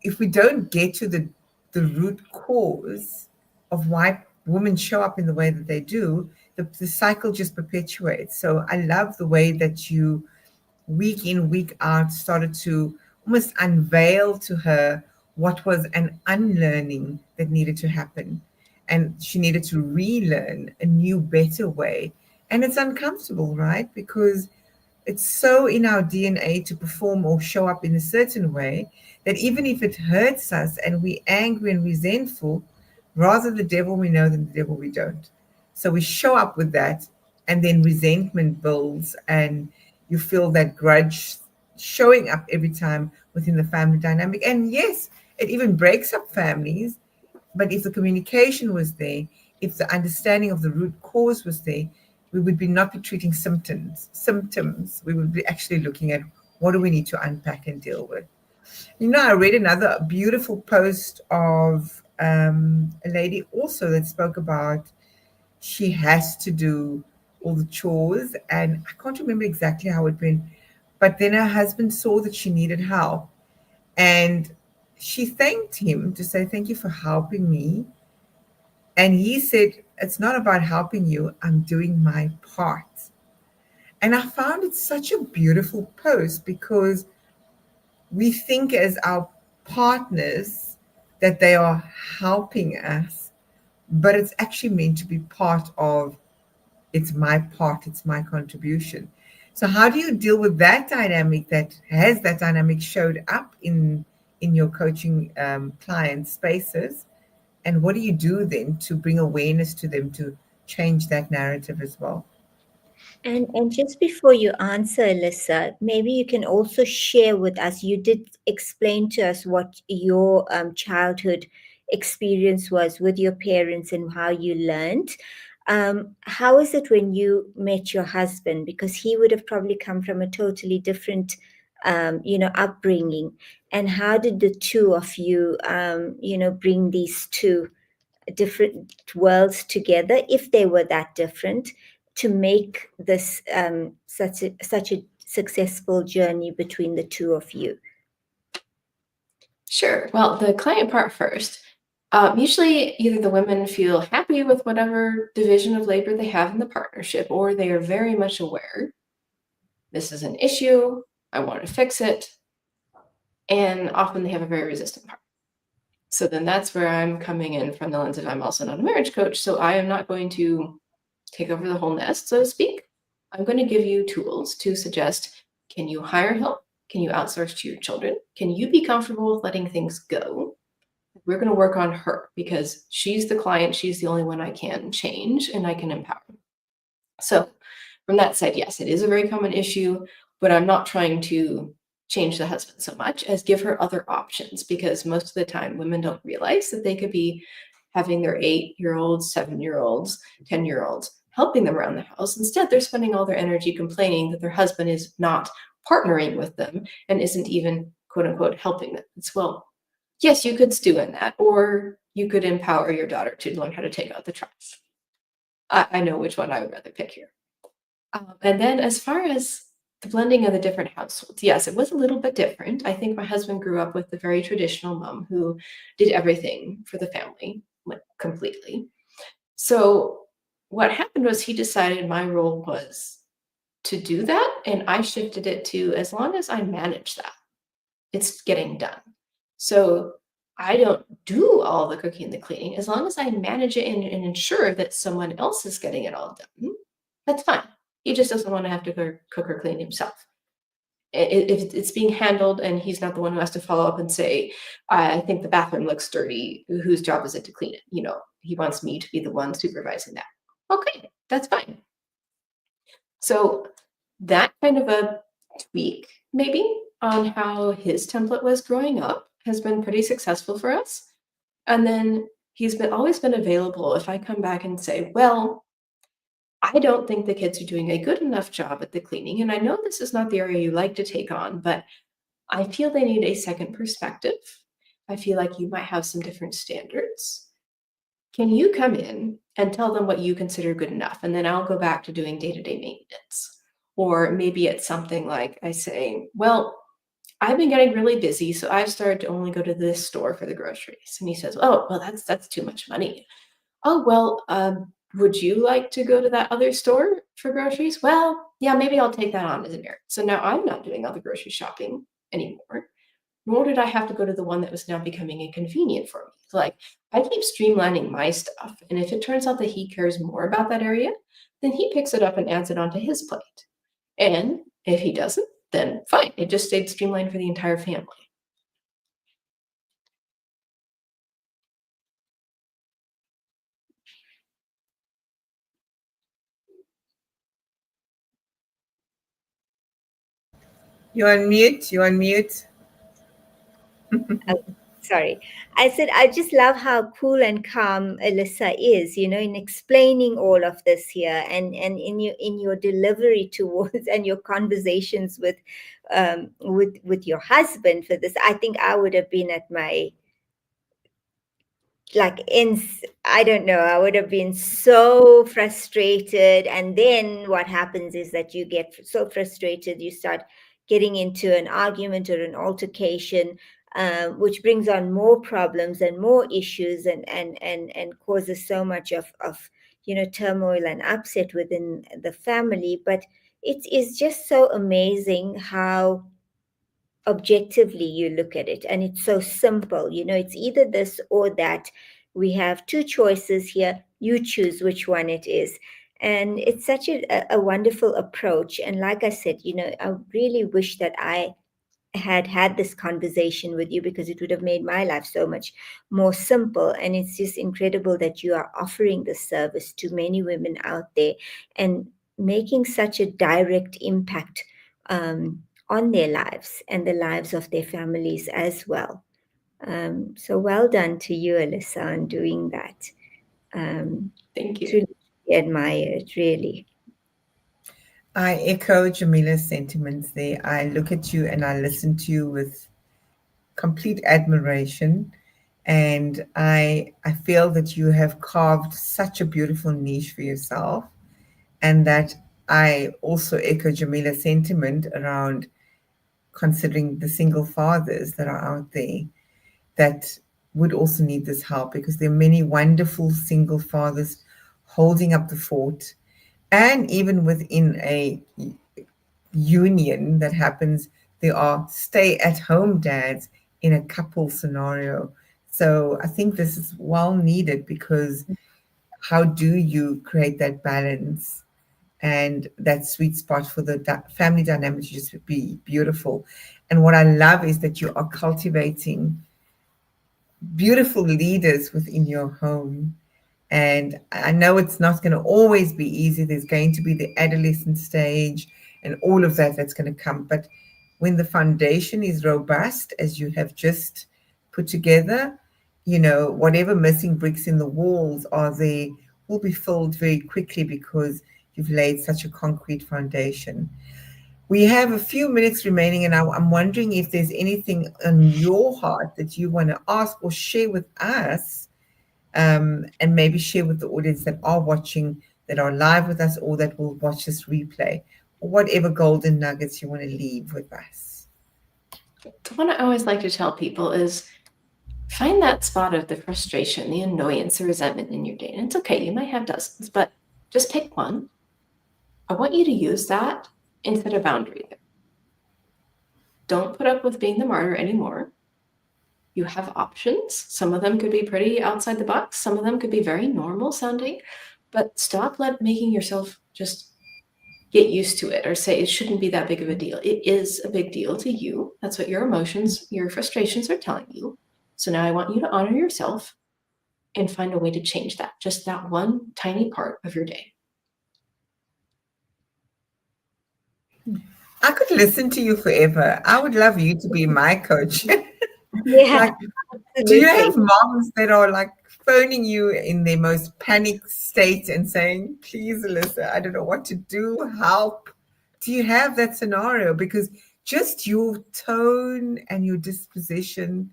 if we don't get to the root cause of why women show up in the way that they do, the cycle just perpetuates. So I love the way that you, week in, week out, started to almost unveil to her what was an unlearning that needed to happen. And she needed to relearn a new, better way. And it's uncomfortable, right? Because it's so in our DNA to perform or show up in a certain way that even if it hurts us and we're angry and resentful, rather the devil we know than the devil we don't. So we show up with that, and then resentment builds, and you feel that grudge showing up every time within the family dynamic. And yes, it even breaks up families. But if the communication was there, if the understanding of the root cause was there, we would be not be treating symptoms. We would be actually looking at what do we need to unpack and deal with. I read another beautiful post of a lady also that spoke about she has to do all the chores, and I can't remember exactly how it went, but then her husband saw that she needed help, and she thanked him to say, thank you for helping me. And he said, it's not about helping you, I'm doing my part. And I found it such a beautiful post because we think as our partners that they are helping us, but it's actually meant to be part of, it's my part, it's my contribution. So how do you deal with that dynamic, that dynamic showed up in your coaching client spaces? And what do you do then to bring awareness to them to change that narrative as well? And just before you answer, Alyssa, maybe you can also share with us. You did explain to us what your childhood experience was with your parents and how you learned. How is it when you met your husband? Because he would have probably come from a totally different, upbringing. And how did the two of you, bring these two different worlds together, if they were that different, to make this such a successful journey between the two of you? Sure. Well, the client part first. Usually, either the women feel happy with whatever division of labor they have in the partnership, or they are very much aware this is an issue, I want to fix it, and often they have a very resistant partner. So then that's where I'm coming in from the lens of I'm also not a marriage coach, so I am not going to take over the whole nest, so to speak. I'm going to give you tools to suggest, can you hire help? Can you outsource to your children? Can you be comfortable with letting things go? We're going to work on her because she's the client. She's the only one I can change and I can empower. So from that side, yes, it is a very common issue, but I'm not trying to change the husband so much as give her other options, because most of the time women don't realize that they could be having their 8-year-olds, 7-year-olds, 10-year-olds helping them around the house. Instead, they're spending all their energy complaining that their husband is not partnering with them and isn't even, quote unquote, helping them. It's, well, yes, you could stew in that, or you could empower your daughter to learn how to take out the trash. I know which one I would rather pick here. And then as far as the blending of the different households, yes, it was a little bit different. I think my husband grew up with a very traditional mom who did everything for the family, like completely. So what happened was he decided my role was to do that, and I shifted it to, as long as I manage that, it's getting done. So I don't do all the cooking and the cleaning. As long as I manage it and ensure that someone else is getting it all done, that's fine. He just doesn't want to have to cook or clean himself. If it's being handled and he's not the one who has to follow up and say, I think the bathroom looks dirty, whose job is it to clean it? He wants me to be the one supervising that. Okay, that's fine. So that kind of a tweak, maybe, on how his template was growing up has been pretty successful for us. And then He's always been available if I come back and say, well, I don't think the kids are doing a good enough job at the cleaning. And I know this is not the area you like to take on, but I feel they need a second perspective. I feel like you might have some different standards. Can you come in and tell them what you consider good enough? And then I'll go back to doing day-to-day maintenance. Or maybe it's something like I say, well, I've been getting really busy, so I've started to only go to this store for the groceries. And he says, oh, well, that's too much money. Oh, well, would you like to go to that other store for groceries? Well, yeah, maybe I'll take that on as a merit. So now I'm not doing all the grocery shopping anymore, nor did I have to go to the one that was now becoming inconvenient for me. Like, I keep streamlining my stuff, and if it turns out that he cares more about that area, then he picks it up and adds it onto his plate. And if he doesn't, then fine. It just stayed streamlined for the entire family. You're on mute. You're on mute. Oh, sorry. I said I just love how cool and calm Alyssa is, in explaining all of this here, and in your delivery towards and your conversations with your husband for this. I think I would have been at my like in I don't know, I would have been so frustrated. And then what happens is that you get so frustrated, you start getting into an argument or an altercation, which brings on more problems and more issues, and causes so much of turmoil and upset within the family. But it is just so amazing how objectively you look at it, and it's so simple. It's either this or that. We have two choices here, you choose which one it is. And it's such a wonderful approach. And like I said, I really wish that I had this conversation with you, because it would have made my life so much more simple. And it's just incredible that you are offering this service to many women out there and making such a direct impact on their lives and the lives of their families as well. So well done to you, Alyssa, on doing that. Thank you. Truly admire it, really. I echo Jamila's sentiments there. I look at you and I listen to you with complete admiration. And I feel that you have carved such a beautiful niche for yourself. And that I also echo Jamila's sentiment around considering the single fathers that are out there that would also need this help, because there are many wonderful single fathers holding up the fort. And even within a union that happens, there are stay-at-home dads in a couple scenario. So I think this is well needed, because how do you create that balance and that sweet spot for the family dynamic to just be beautiful? And what I love is that you are cultivating beautiful leaders within your home. And I know it's not going to always be easy. There's going to be the adolescent stage and all of that that's going to come. But when the foundation is robust, as you have just put together, whatever missing bricks in the walls are there will be filled very quickly, because you've laid such a concrete foundation. We have a few minutes remaining, and I'm wondering if there's anything on your heart that you want to ask or share with us, and maybe share with the audience that are watching, that are live with us, or that will watch this replay, or whatever golden nuggets you want to leave with us. The one I always like to tell people is find that spot of the frustration, the annoyance, the resentment in your day. And it's okay, you might have dozens, but just pick one. I want you to use that and set a boundary there. Don't put up with being the martyr anymore. You have options. Some of them could be pretty outside the box. Some of them could be very normal sounding, but stop making yourself just get used to it or say it shouldn't be that big of a deal. It is a big deal to you. That's what your emotions, your frustrations are telling you. So now I want you to honor yourself and find a way to change that, just that one tiny part of your day. I could listen to you forever. I would love you to be my coach. Yeah, Like, do you have moms that are like phoning you in their most panicked state and saying, please, Alyssa, I don't know what to do, help. Do you have that scenario? Because just your tone and your disposition,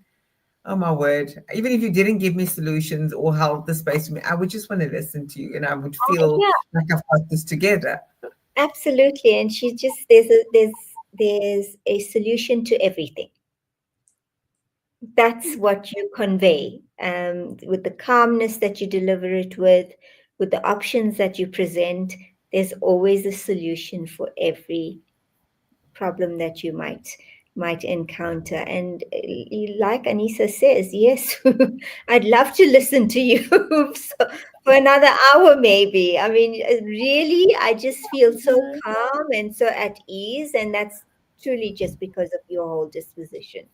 oh my word, even if you didn't give me solutions or hold the space for me, I would just want to listen to you and I would feel Yeah, like I've got this together. absolutely. And she just there's a solution to everything. That's what you convey, with the calmness that you deliver it with the options that you present. There's always a solution for every problem that you might encounter. And like Anissa says, yes, I'd love to listen to you so, for another hour maybe. I mean, really, I just feel so calm and so at ease, and that's truly just because of your whole disposition.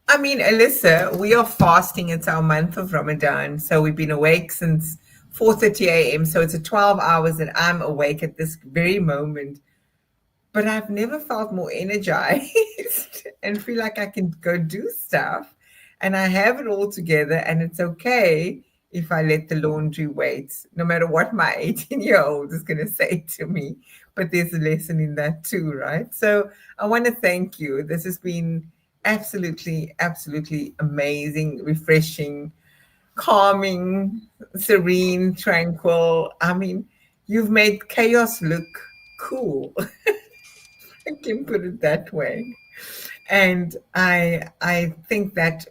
I mean, Alyssa, we are fasting. It's our month of Ramadan. So we've been awake since 4:30 a.m. So it's a 12 hours that I'm awake at this very moment. But I've never felt more energized and feel like I can go do stuff. And I have it all together. And it's okay if I let the laundry wait, no matter what my 18-year-old is going to say to me. But there's a lesson in that too, right? So I want to thank you. This has been absolutely, absolutely amazing, refreshing, calming, serene, tranquil. I mean, you've made chaos look cool. I can put it that way. And I think that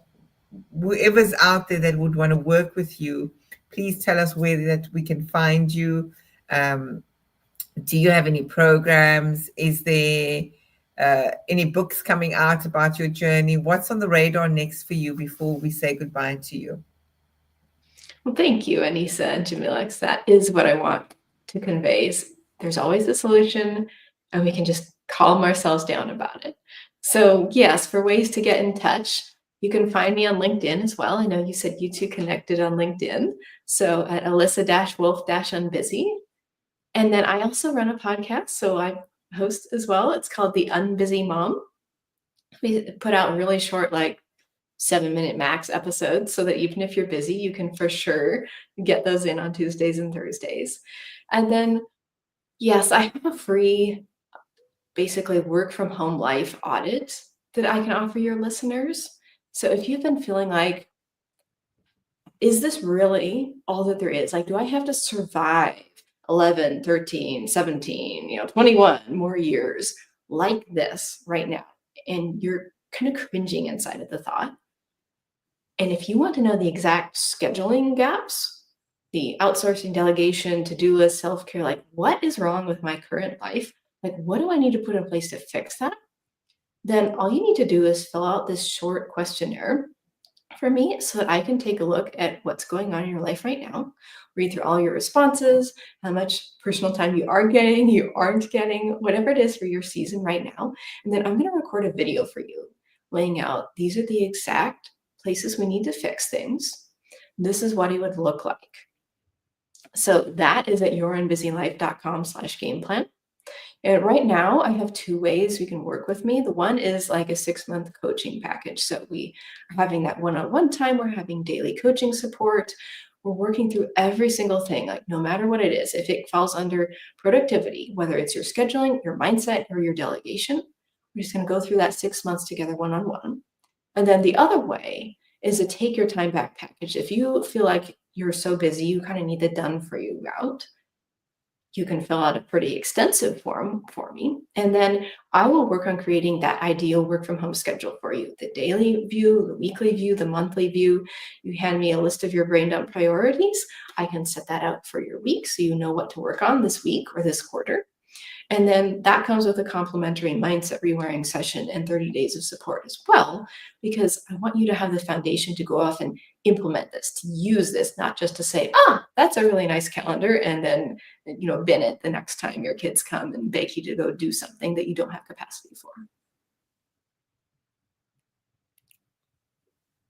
whoever's out there that would want to work with you, please tell us where that we can find you. Um, do you have any programs? Is there any books coming out about your journey? What's on the radar next for you before we say goodbye to you? Well, thank you, Anissa and Jamila. That is what I want to convey. Is there's always a solution, and we can just calm ourselves down about it. So, yes, for ways to get in touch, you can find me on LinkedIn as well. I know you said you two connected on LinkedIn. So at Alyssa-Wolff-Unbusy. And then I also run a podcast, so I host as well. It's called The Unbusy Mom. We put out really short, like 7-minute max episodes, so that even if you're busy, you can for sure get those in on Tuesdays and Thursdays. And then, yes, I have a free, basically work from home life audit that I can offer your listeners. So if you've been feeling like, is this really all that there is? Like, do I have to survive 11, 13, 17, 21 more years like this right now? And you're kind of cringing inside of the thought. And if you want to know the exact scheduling gaps, the outsourcing, delegation, to-do list, self-care, like what is wrong with my current life? Like, what do I need to put in place to fix that? Then all you need to do is fill out this short questionnaire for me so that I can take a look at what's going on in your life right now, read through all your responses, how much personal time you are getting, you aren't getting, whatever it is for your season right now. And then I'm going to record a video for you laying out these are the exact places we need to fix things. This is what it would look like. So that is at youronbusylife.com/game plan. And right now, I have 2 ways you can work with me. The one is like a 6-month coaching package. So we are having that one-on-one time. We're having daily coaching support. We're working through every single thing, like no matter what it is. If it falls under productivity, whether it's your scheduling, your mindset, or your delegation, we're just going to go through that 6 months together one-on-one. And then the other way is a take your time back package. If you feel like you're so busy, you kind of need the done for you route, you can fill out a pretty extensive form for me. And then I will work on creating that ideal work from home schedule for you. The daily view, the weekly view, the monthly view. You hand me a list of your brain dump priorities. I can set that out for your week so you know what to work on this week or this quarter. And then that comes with a complimentary mindset rewiring session and 30 days of support as well, because I want you to have the foundation to go off and implement this, to use this, not just to say, that's a really nice calendar, and then, bin it the next time your kids come and beg you to go do something that you don't have capacity for.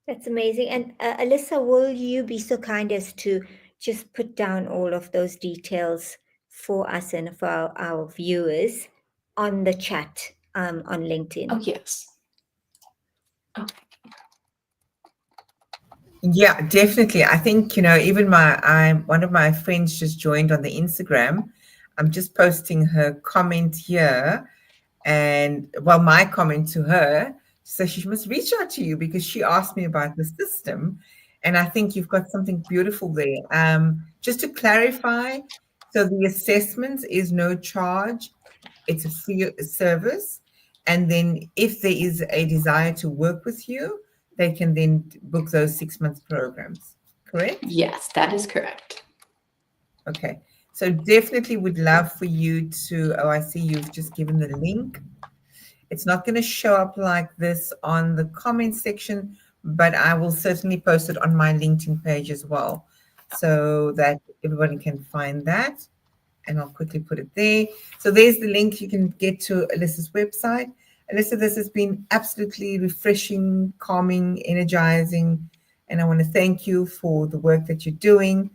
That's amazing. And Alyssa, will you be so kind as to just put down all of those details for us and for our viewers on the chat on LinkedIn? Oh, yes. Okay. Yeah, definitely. I think, even one of my friends just joined on the Instagram. I'm just posting her comment here and well, my comment to her. So she must reach out to you because she asked me about the system. And I think you've got something beautiful there. Just to clarify, so the assessment is no charge, it's a free service. And then if there is a desire to work with you, they can then book those 6 month programs, correct? Yes, that is correct. Okay. So definitely would love for you to, oh, I see you've just given the link. It's not going to show up like this on the comment section, but I will certainly post it on my LinkedIn page as well so that everybody can find that. And I'll quickly put it there. So there's the link. You can get to Alyssa's website. Alyssa, this has been absolutely refreshing, calming, energizing. And I want to thank you for the work that you're doing.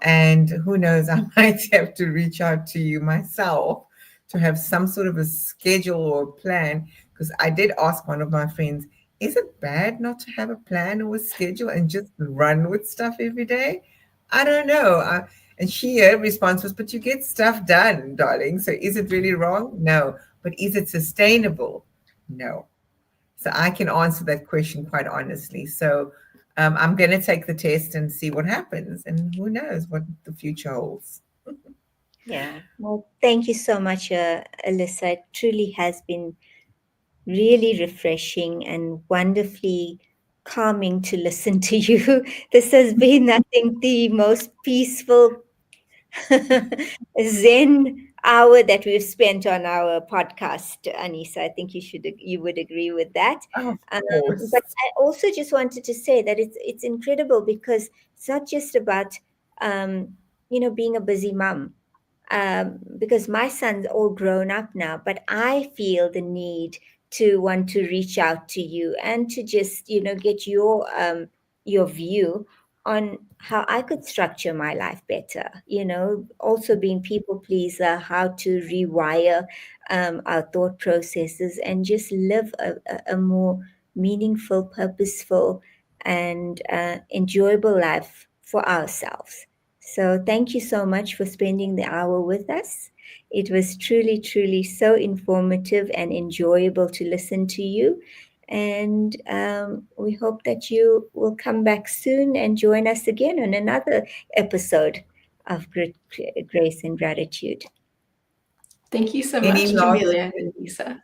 And who knows, I might have to reach out to you myself to have some sort of a schedule or a plan. Because I did ask one of my friends, is it bad not to have a plan or a schedule and just run with stuff every day? I don't know. And her response was, but you get stuff done, darling. So is it really wrong? No. But is it sustainable? No. So I can answer that question quite honestly. So I'm going to take the test and see what happens. And who knows what the future holds. Yeah. Well, thank you so much, Alyssa. It truly has been really refreshing and wonderfully calming to listen to you. This has been, I think, the most peaceful Zen hour that we've spent on our podcast, Anissa. I think you would agree with that. Of But course. I also just wanted to say that it's incredible because it's not just about being a busy mom. Because my son's all grown up now, but I feel the need to want to reach out to you and to just get your view on how I could structure my life better. Also being people pleaser, how to rewire our thought processes and just live a more meaningful, purposeful, and enjoyable life for ourselves. So, thank you so much for spending the hour with us. It was truly, truly so informative and enjoyable to listen to you. And we hope that you will come back soon and join us again on another episode of Grace and Gratitude. Thank you so Any much, last Jamelia and Lisa.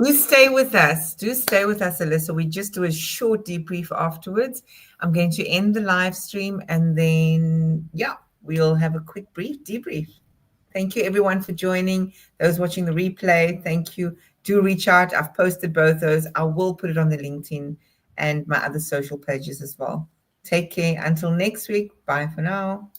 Do stay with us. Do stay with us, Alyssa. We just do a short debrief afterwards. I'm going to end the live stream and then, yeah, we'll have a quick debrief. Thank you, everyone, for joining. Those watching the replay, thank you. Do reach out. I've posted both those. I will put it on the LinkedIn and my other social pages as well. Take care. Until next week. Bye for now.